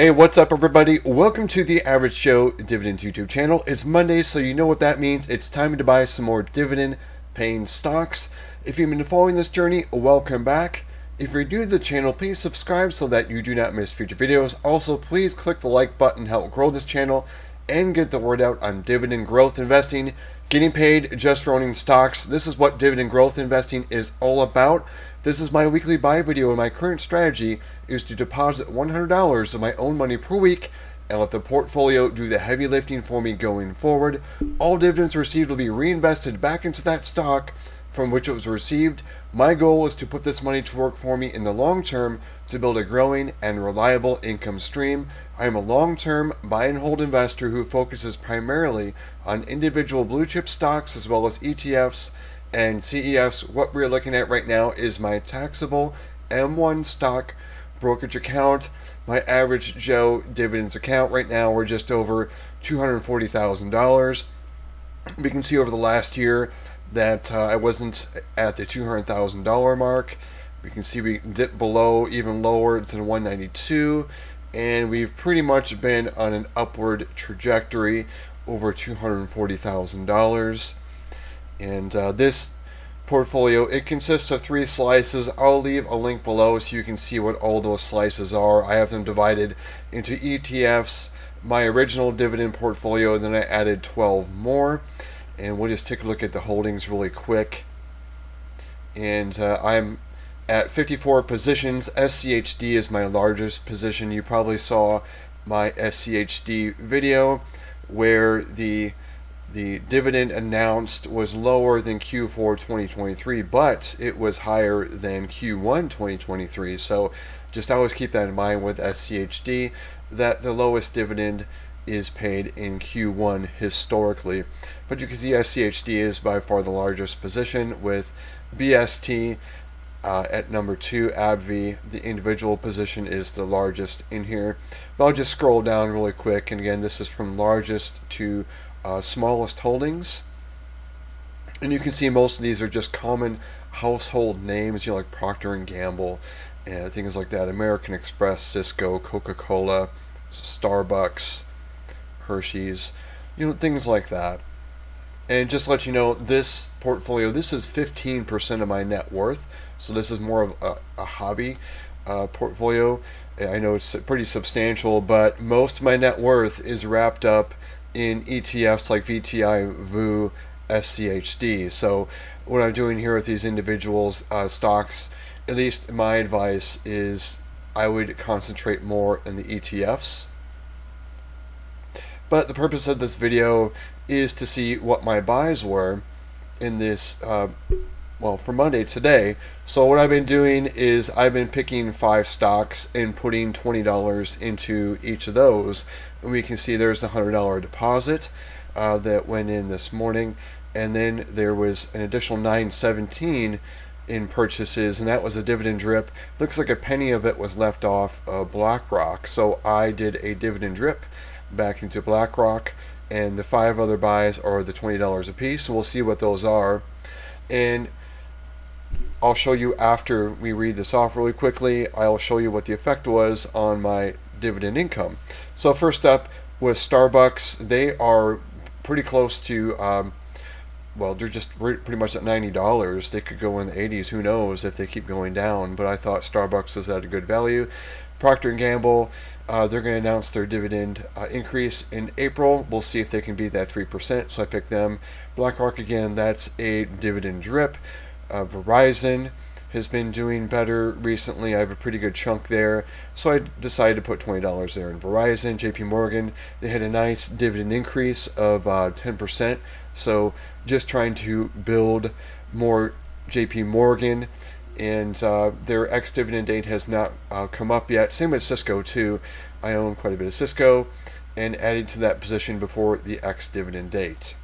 Hey, what's up, everybody? Welcome to the Average Joe Dividend YouTube channel. It's Monday, so you know what that means. It's time to buy some more dividend-paying stocks. If you've been following this journey, welcome back. If you're new to the channel, please subscribe so that you do not miss future videos. Also, please click the like button to help grow this channel and get the word out on dividend growth investing. Getting paid just for owning stocks. This is what dividend growth investing is all about. This is my weekly buy video, and my current strategy is to deposit $100 of my own money per week and let the portfolio do the heavy lifting for me going forward. All dividends received will be reinvested back into that stock from which it was received. My goal is to put this money to work for me in the long term to build a growing and reliable income stream. I am a long-term buy and hold investor who focuses primarily on individual blue chip stocks as well as ETFs and CEFs. What we're looking at right now is my taxable M1 stock brokerage account. My Average Joe dividends account right now, we're just over $240,000. We can see over the last year that I wasn't at the $200,000 mark. We can see we dipped below, even lower, it's in 192, and we've pretty much been on an upward trajectory over $240,000. And this portfolio, it consists of 3 slices. I'll leave a link below so you can see what all those slices are. I have them divided into ETFs, my original dividend portfolio, and then I added 12 more. And we'll just take a look at the holdings really quick. And I'm at 54 positions. SCHD is my largest position. You probably saw my SCHD video where the dividend announced was lower than Q4 2023, but it was higher than Q1 2023. So just always keep that in mind with SCHD, that the lowest dividend is paid in Q1 historically. But you can see SCHD is by far the largest position, with BST at number 2. AbbVie, the individual position, is the largest in here. But I'll just scroll down really quick, and again, this is from largest to smallest holdings. And you can see most of these are just common household names, like Procter & Gamble and things like that. American Express, Cisco, Coca-Cola, Starbucks, Hershey's, things like that. And just to let you know, this portfolio, this is 15% of my net worth, so this is more of a hobby portfolio. I know it's pretty substantial, but most of my net worth is wrapped up in ETFs like VTI, VU, SCHD. So what I'm doing here with these individuals stocks, at least my advice is I would concentrate more in the ETFs. But the purpose of this video is to see what my buys were in this, for Monday today. So what I've been doing is I've been picking 5 stocks and putting $20 into each of those. And we can see there's a $100 deposit that went in this morning. And then there was an additional $9.17 in purchases, and that was a dividend drip. Looks like a penny of it was left off BlackRock. So I did a dividend drip back into BlackRock, and the 5 other buys are the $20 a piece. So we'll see what those are, and I'll show you after we read this off really quickly. I'll show you what the effect was on my dividend income. So first up with Starbucks, they are pretty close to they're just pretty much at $90. They could go in the 80s. Who knows if they keep going down, but I thought Starbucks is at a good value. Procter & Gamble, they're going to announce their dividend increase in April. We'll see if they can beat that 3%, so I picked them. BlackRock, again, that's a dividend drip. Verizon has been doing better recently. I have a pretty good chunk there, so I decided to put $20 there in Verizon. JP Morgan, they had a nice dividend increase of 10%, so just trying to build more JP Morgan. And their ex-dividend date has not come up yet. Same with Cisco too. I own quite a bit of Cisco, and added to that position before the ex-dividend date.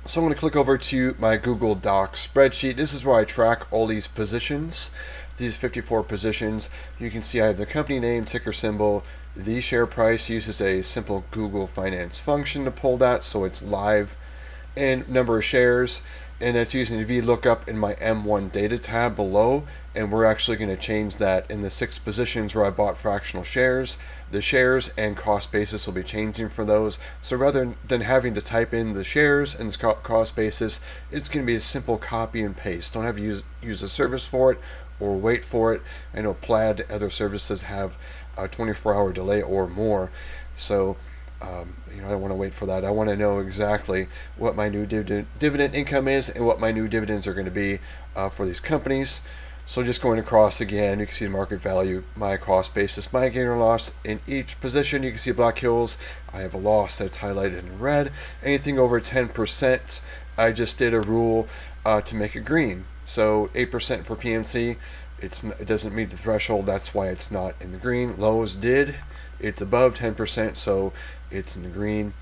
So I'm going to click over to my Google Docs spreadsheet. This is where I track all these positions, these 54 positions. You can see I have the company name, ticker symbol, the share price. Uses a simple Google Finance function to pull that, so it's live. and number of shares, and that's using the VLOOKUP in my M1 data tab below. And we're actually going to change that in the 6 positions where I bought fractional shares. The shares and cost basis will be changing for those. So rather than having to type in the shares and the cost basis, it's going to be a simple copy and paste. Don't have to use a service for it or wait for it. I know Plaid, other services have a 24-hour delay or more. So I don't want to wait for that. I want to know exactly what my new dividend income is and what my new dividends are going to be for these companies. So just going across again, you can see the market value, my cost basis, my gain or loss in each position. You can see Black Hills, I have a loss that's highlighted in red. Anything over 10%, I just did a rule to make it green. So 8% for PNC, it doesn't meet the threshold, that's why it's not in the green. Lowe's did, it's above 10%, so it's in the green.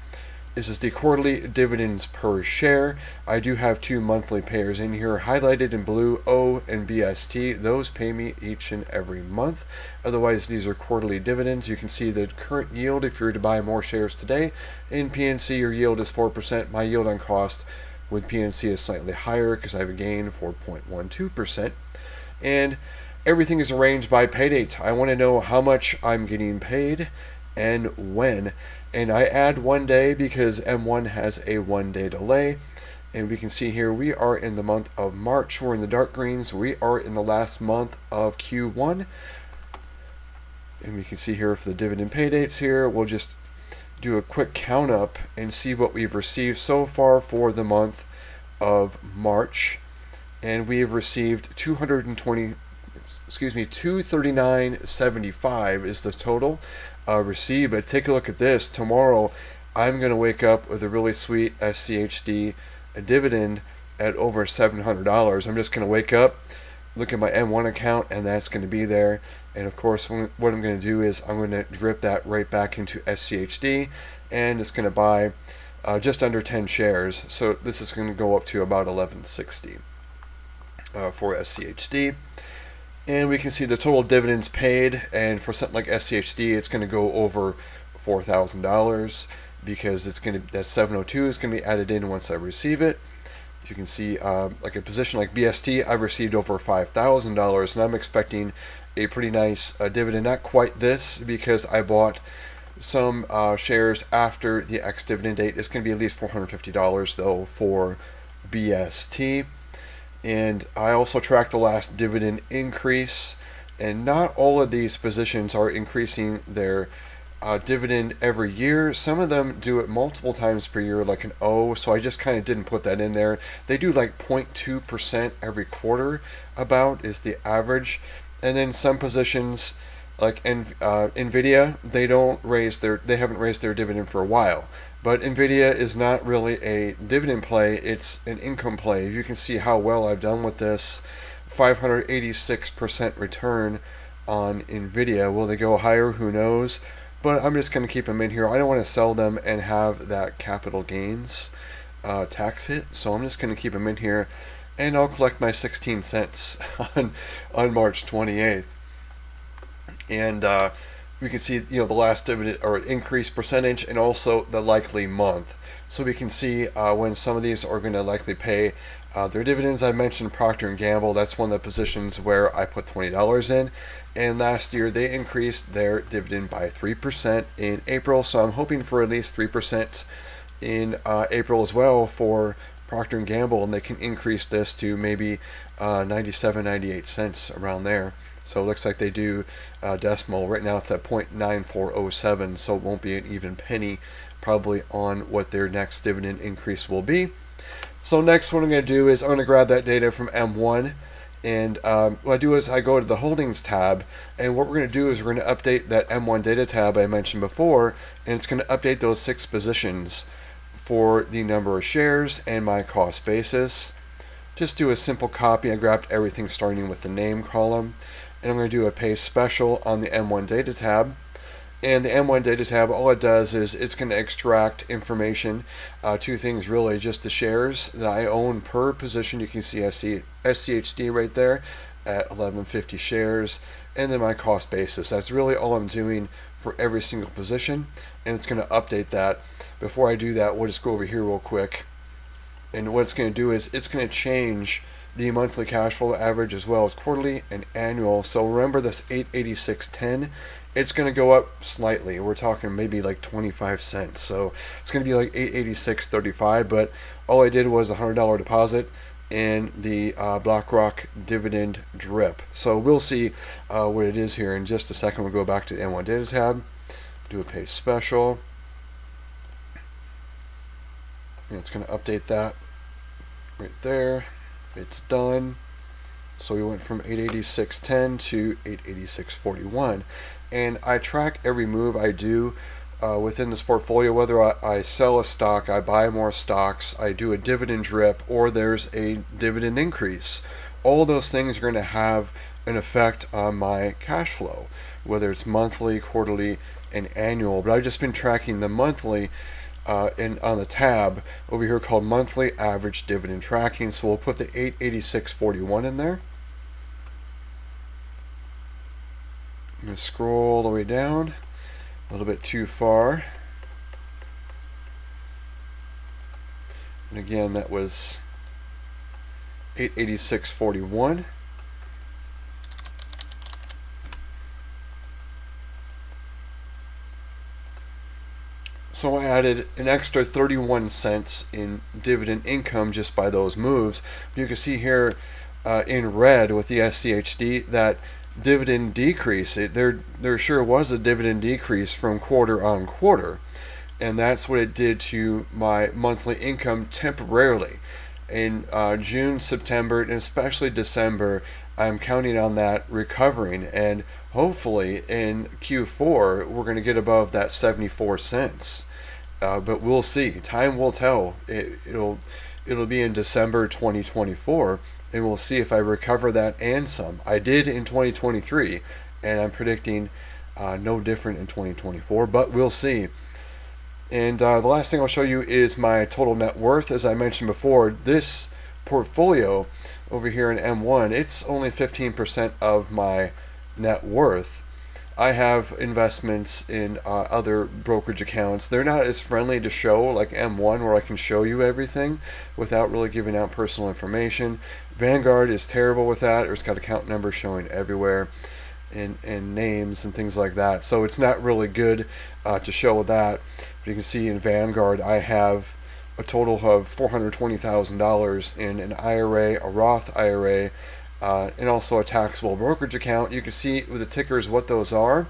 This is the quarterly dividends per share. I do have 2 monthly payers in here highlighted in blue, O and BST. Those pay me each and every month. Otherwise, these are quarterly dividends. You can see the current yield if you were to buy more shares today. In PNC, your yield is 4%. My yield on cost with PNC is slightly higher because I have a gain of 4.12%. And everything is arranged by pay date. I want to know how much I'm getting paid and when. And I add 1 day because M1 has a 1 day delay. And we can see here we are in the month of March. We're in the dark greens. We are in the last month of Q1. And we can see here for the dividend pay dates here, we'll just do a quick count up and see what we've received so far for the month of March. And we have received 239.75 is the total received. But take a look at this. Tomorrow I'm going to wake up with a really sweet SCHD dividend at over $700. I'm just going to wake up, look at my M1 account, and that's going to be there. And of course, what I'm going to do is I'm going to drip that right back into SCHD, and it's going to buy just under 10 shares. So this is going to go up to about 1160 for SCHD. And we can see the total dividends paid, and for something like SCHD, it's going to go over $4,000 because it's going to, that 702 is going to be added in once I receive it. You can see like a position like BST, I've received over $5,000, and I'm expecting a pretty nice dividend. Not quite this because I bought some shares after the ex-dividend date. It's going to be at least $450 though for BST. And I also tracked the last dividend increase, and not all of these positions are increasing their dividend every year. Some of them do it multiple times per year, like an O, so I just kind of didn't put that in there. They do like 0.2% every quarter, about is the average. And then some positions, like Nvidia, they haven't raised their dividend for a while. But Nvidia is not really a dividend play, it's an income play. You can see how well I've done with this. 586% return on Nvidia. Will they go higher? Who knows? But I'm just going to keep them in here. I don't want to sell them and have that capital gains tax hit. So I'm just going to keep them in here, and I'll collect my 16 cents on March 28th. And we can see, the last dividend or increase percentage, and also the likely month. So we can see when some of these are going to likely pay their dividends. I mentioned Procter & Gamble. That's one of the positions where I put $20 in. And last year they increased their dividend by 3% in April. So I'm hoping for at least 3% in April as well for Procter & Gamble, and they can increase this to maybe 97, 98 cents around there. So it looks like they do decimal. Right now it's at 0.9407, so it won't be an even penny probably on what their next dividend increase will be. So next, what I'm going to do is I'm going to grab that data from M1, and what I do is I go to the Holdings tab, and what we're going to do is we're going to update that M1 data tab I mentioned before, and it's going to update those 6 positions for the number of shares and my cost basis. Just do a simple copy. I grabbed everything starting with the name column, and I'm going to do a paste special on the M1 data tab. And the M1 data tab, all it does is it's going to extract information, 2 things really, just the shares that I own per position. You can see SCHD right there at 1150 shares, and then my cost basis. That's really all I'm doing for every single position, and it's going to update that. Before I do that, we'll just go over here real quick And what it's going to do is it's going to change the monthly cash flow average as well as quarterly and annual. So remember this 886.10, it's going to go up slightly. We're talking maybe like 25 cents. So it's going to be like 886.35, but all I did was a $100 deposit in the BlackRock Dividend drip. So we'll see what it is here in just a second. We'll go back to the M1 Data tab, do a pay special, and it's going to update that right there. It's done. So we went from 886.10 to 886.41, and I track every move I do within this portfolio, whether I sell a stock, I buy more stocks, I do a dividend drip, or there's a dividend increase. All those things are going to have an effect on my cash flow, whether it's monthly, quarterly, and annual. But I've just been tracking the monthly and on the tab over here called monthly average dividend tracking. So we'll put the 886.41 in there. I'm going to scroll all the way down a little bit too far. And again, that was 886.41. So I added an extra 31 cents in dividend income just by those moves. You can see here in red with the SCHD that dividend decrease. There sure was a dividend decrease from quarter on quarter, and that's what it did to my monthly income temporarily. In June, September, and especially December, I'm counting on that recovering, and hopefully in Q4 we're going to get above that 74 cents. But we'll see. Time will tell. It'll be in December 2024, and we'll see if I recover that and some. I did in 2023, and I'm predicting no different in 2024, but we'll see. And the last thing I'll show you is my total net worth. As I mentioned before, this portfolio over here in M1, it's only 15% of my net worth. I have investments in other brokerage accounts. They're not as friendly to show like M1, where I can show you everything without really giving out personal information. Vanguard is terrible with that. It's got account numbers showing everywhere and names and things like that. So it's not really good to show that. But you can see in Vanguard I have a total of $420,000 in an IRA, a Roth IRA, and also a taxable brokerage account. You can see with the tickers what those are,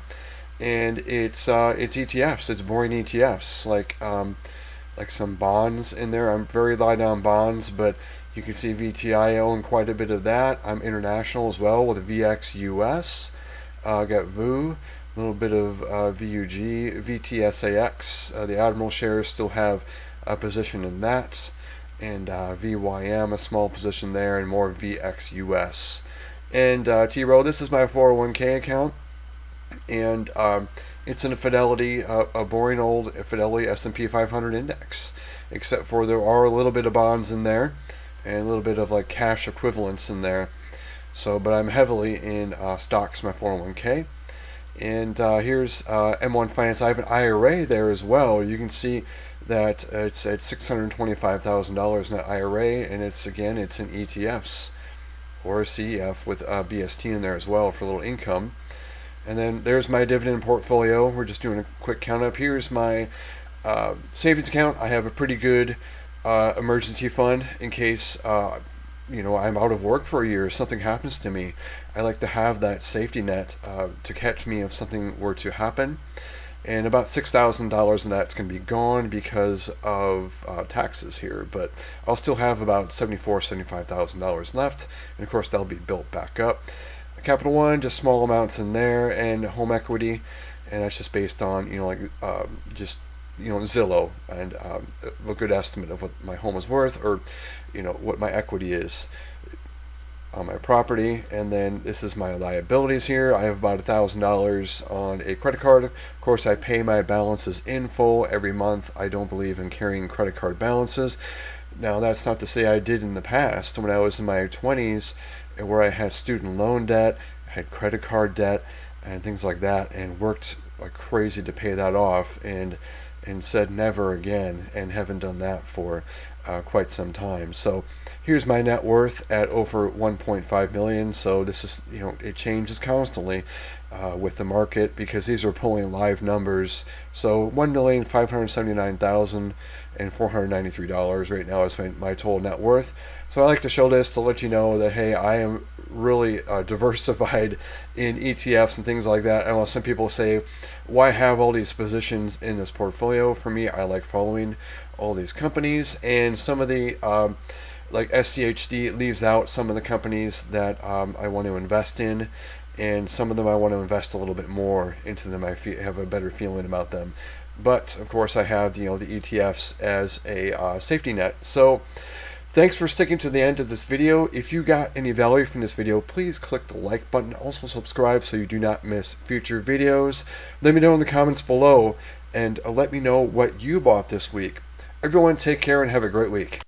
and it's ETFs. It's boring ETFs, like some bonds in there. I'm very light on bonds, but you can see VTI, I own quite a bit of that. I'm international as well with VXUS. I got VU, a little bit of VUG, VTSAX. The Admiral shares still have a position in that, and VYM, a small position there, and more VXUS. And T-Row, this is my 401k account, and it's in a Fidelity, a boring old Fidelity S&P 500 index, except for there are a little bit of bonds in there, and a little bit of like cash equivalents in there. So, but I'm heavily in stocks, my 401k. And here's M1 Finance. I have an IRA there as well. You can see that it's at $625,000 in that IRA, and it's in ETFs or a CEF with BST in there as well for a little income. And then there's my dividend portfolio. We're just doing a quick count up. Here's my savings account. I have a pretty good emergency fund in case I'm out of work for a year, something happens to me. I like to have that safety net to catch me if something were to happen. And about $6,000 of that's going to be gone because of taxes here, but I'll still have about $75,000 left, and of course that'll be built back up. Capital One, just small amounts in there, and home equity, and that's just based on Zillow and a good estimate of what my home is worth, or what my equity is on my property. And then this is my liabilities here. I have about $1,000 on a credit card. Of course, I pay my balances in full every month. I don't believe in carrying credit card balances. Now, that's not to say I did in the past when I was in my 20s, where I had student loan debt, had credit card debt, and things like that, and worked like crazy to pay that off, and said never again, and haven't done that for quite some time. So here's my net worth at over 1.5 million. So this is, it changes constantly with the market, because these are pulling live numbers. So $1,579,493 right now is my total net worth. So I like to show this to let you know that, hey, I am really diversified in ETFs and things like that. I know some people say, why have all these positions in this portfolio? For me, I like following all these companies, and some of the like SCHD leaves out some of the companies that I want to invest in, and some of them I want to invest a little bit more into them. I have a better feeling about them. But of course, I have the ETFs as a safety net. So thanks for sticking to the end of this video. If you got any value from this video, please click the like button. Also subscribe so you do not miss future videos. Let me know in the comments below, and let me know what you bought this week. Everyone, take care and have a great week.